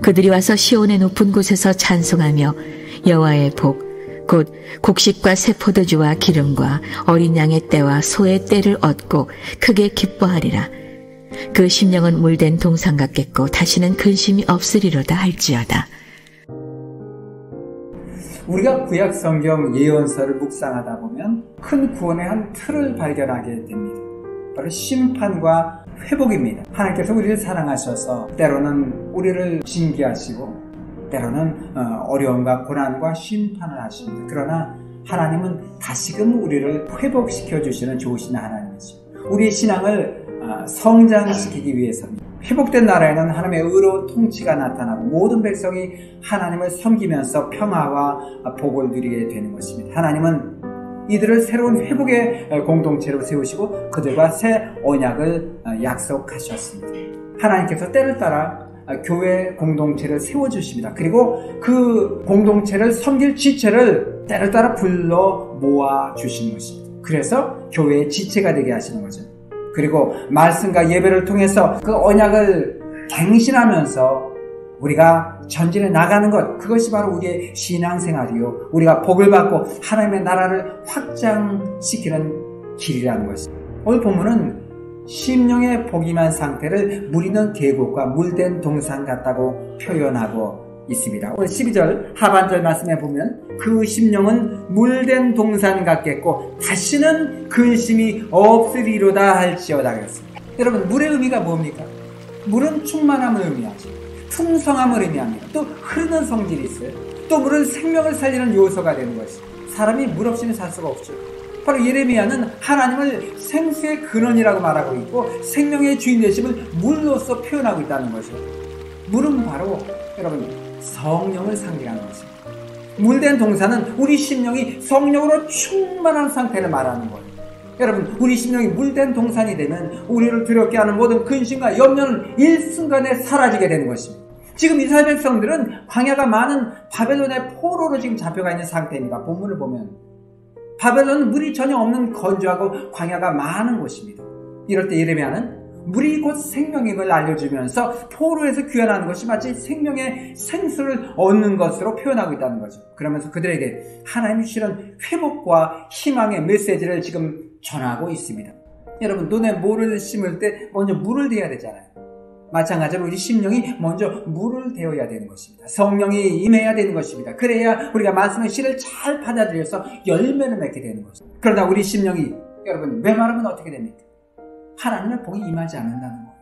그들이 와서 시온의 높은 곳에서 찬송하며 여호와의 복 곧 곡식과 새 포도주와 기름과 어린 양의 떼와 소의 떼를 얻고 크게 기뻐하리라. 그 심령은 물된 동산 같겠고 다시는 근심이 없으리로다 할지어다. 우리가 구약 성경 예언서를 묵상하다 보면 큰 구원의 한 틀을 발견하게 됩니다. 바로 심판과 회복입니다. 하나님께서 우리를 사랑하셔서 때로는 우리를 징계하시고 때로는 어려움과 고난과 심판을 하십니다. 그러나 하나님은 다시금 우리를 회복시켜 주시는 좋으신 하나님이죠. 우리의 신앙을 성장시키기 위해서입니다. 회복된 나라에는 하나님의 의로운 통치가 나타나고 모든 백성이 하나님을 섬기면서 평화와 복을 누리게 되는 것입니다. 하나님은 이들을 새로운 회복의 공동체로 세우시고 그들과 새 언약을 약속하셨습니다. 하나님께서 때를 따라 교회 공동체를 세워주십니다. 그리고 그 공동체를 섬길 지체를 때를 따라 불러 모아주시는 것입니다. 그래서 교회의 지체가 되게 하시는 거죠. 그리고 말씀과 예배를 통해서 그 언약을 갱신하면서 우리가 전진해 나가는 것, 그것이 바로 우리의 신앙생활이요, 우리가 복을 받고 하나님의 나라를 확장시키는 길이라는 것입니다. 오늘 본문은 심령의 복임한 상태를 무리는 계곡과 물된 동산 같다고 표현하고 있습니다. 오늘 12절 하반절 말씀에 보면 그 심령은 물된 동산 같겠고 다시는 근심이 없으리로다 할지어다 그랬습니다. 여러분, 물의 의미가 뭡니까? 물은 충만함을 의미하죠. 풍성함을 의미합니다. 또 흐르는 성질이 있어요. 또 물은 생명을 살리는 요소가 되는 것이죠. 사람이 물 없이는 살 수가 없죠. 바로 예레미야는 하나님을 생수의 근원이라고 말하고 있고 생명의 주인 되심을 물로서 표현하고 있다는 거죠. 물은 바로 여러분 성령을 상징하는 것입니다. 물된 동사는 우리 심령이 성령으로 충만한 상태를 말하는 거예요. 여러분, 우리 심령이 물된 동산이 되면 우리를 두렵게 하는 모든 근심과 염려는 일순간에 사라지게 되는 것입니다. 지금 이스라엘 백성들은 광야가 많은 바벨론의 포로로 지금 잡혀가 있는 상태입니다. 본문을 보면 바벨론은 물이 전혀 없는 건조하고 광야가 많은 곳입니다. 이럴 때 예레미야는 물이 곧 생명임을 알려주면서 포로에서 귀환하는 것이 마치 생명의 생수를 얻는 것으로 표현하고 있다는 거죠. 그러면서 그들에게 하나님이 주시는 회복과 희망의 메시지를 지금 전하고 있습니다. 여러분, 눈에 모를 심을 때 먼저 물을 대어야 되잖아요. 마찬가지로 우리 심령이 먼저 물을 대어야 되는 것입니다. 성령이 임해야 되는 것입니다. 그래야 우리가 말씀의 씨를 잘 받아들여서 열매를 맺게 되는 것입니다. 그러다 우리 심령이 여러분 메마르면 어떻게 됩니까? 하나님의 복이 임하지 않는다는 거예요.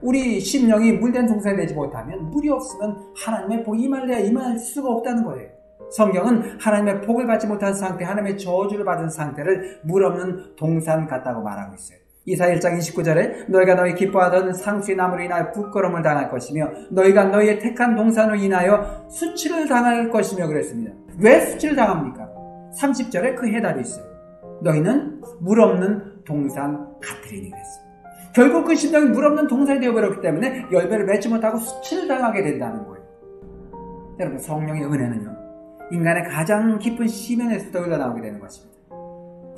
우리 심령이 물된 동산이 되지 못하면 물이 없으면 하나님의 복이 임할래야 임할 수가 없다는 거예요. 성경은 하나님의 복을 받지 못한 상태, 하나님의 저주를 받은 상태를 물 없는 동산 같다고 말하고 있어요. 이사야 1장 29절에 너희가 너희 기뻐하던 상수의 나무로 인하여 부끄러움을 당할 것이며 너희가 너희의 택한 동산으로 인하여 수치를 당할 것이며 그랬습니다. 왜 수치를 당합니까? 30절에 그 해답이 있어요. 너희는 물 없는 동산 같으리니 그랬습니다. 결국 그 심령이 물 없는 동산이 되어버렸기 때문에 열매를 맺지 못하고 수치를 당하게 된다는 거예요. 여러분, 성령의 은혜는요, 인간의 가장 깊은 심연에서도 흘러나오게 되는 것입니다.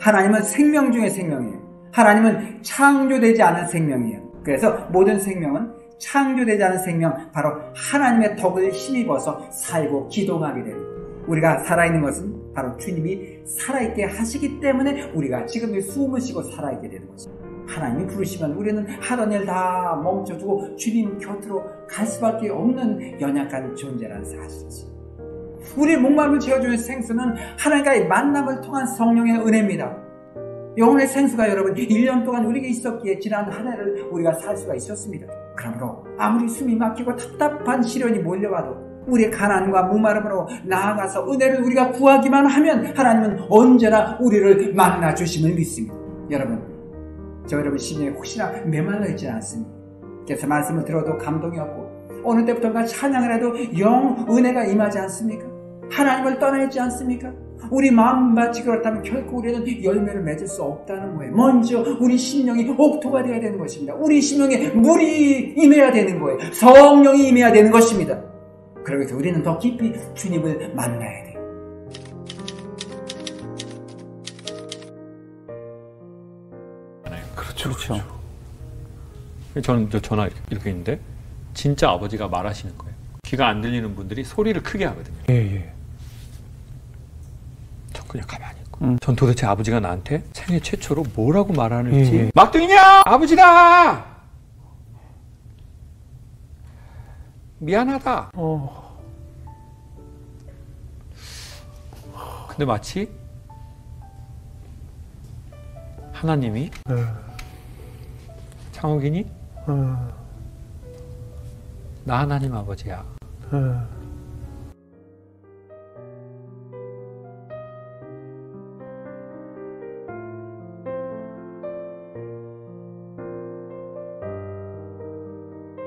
하나님은 생명 중의 생명이에요. 하나님은 창조되지 않은 생명이에요. 그래서 모든 생명은 창조되지 않은 생명, 바로 하나님의 덕을 힘입어서 살고 기동하게 되는 거예요. 우리가 살아있는 것은 바로 주님이 살아있게 하시기 때문에 우리가 지금 숨을 쉬고 살아있게 되는 것입니다. 하나님이 부르시면 우리는 하던 일 다 멈춰두고 주님 곁으로 갈 수밖에 없는 연약한 존재라는 사실이지. 우리의 목마름을 채워주는 생수는 하나님과의 만남을 통한 성령의 은혜입니다. 영혼의 생수가 여러분 1년 동안 우리에게 있었기에 지난 한 해를 우리가 살 수가 있었습니다. 그러므로 아무리 숨이 막히고 답답한 시련이 몰려와도 우리의 가난과 목마름으로 나아가서 은혜를 우리가 구하기만 하면 하나님은 언제나 우리를 만나 주심을 믿습니다. 여러분 심령에 혹시나 메말라 있지 않습니까? 그래서 말씀을 들어도 감동이 없고 어느 때부터인가 찬양을 해도 영 은혜가 임하지 않습니까? 하나님을 떠나있지 않습니까? 우리 마음밭이 그렇다면 결코 우리는 열매를 맺을 수 없다는 거예요. 먼저 우리 심령이 옥토가 되어야 되는 것입니다. 우리 심령에 물이 임해야 되는 거예요. 성령이 임해야 되는 것입니다. 그러면서 우리는 더 깊이 주님을 만나야 돼요. 그렇죠. 저는 전화 이렇게 있는데 진짜 아버지가 말하시는 거예요. 귀가 안 들리는 분들이 소리를 크게 하거든요. 예. 전 그냥 가만히 있고. 전 도대체 아버지가 나한테 생애 최초로 뭐라고 말하는지. 예. 막둥이냐! 아버지다! 미안하다. 근데 마치 하나님이 창욱이니? 나 하나님 아버지야.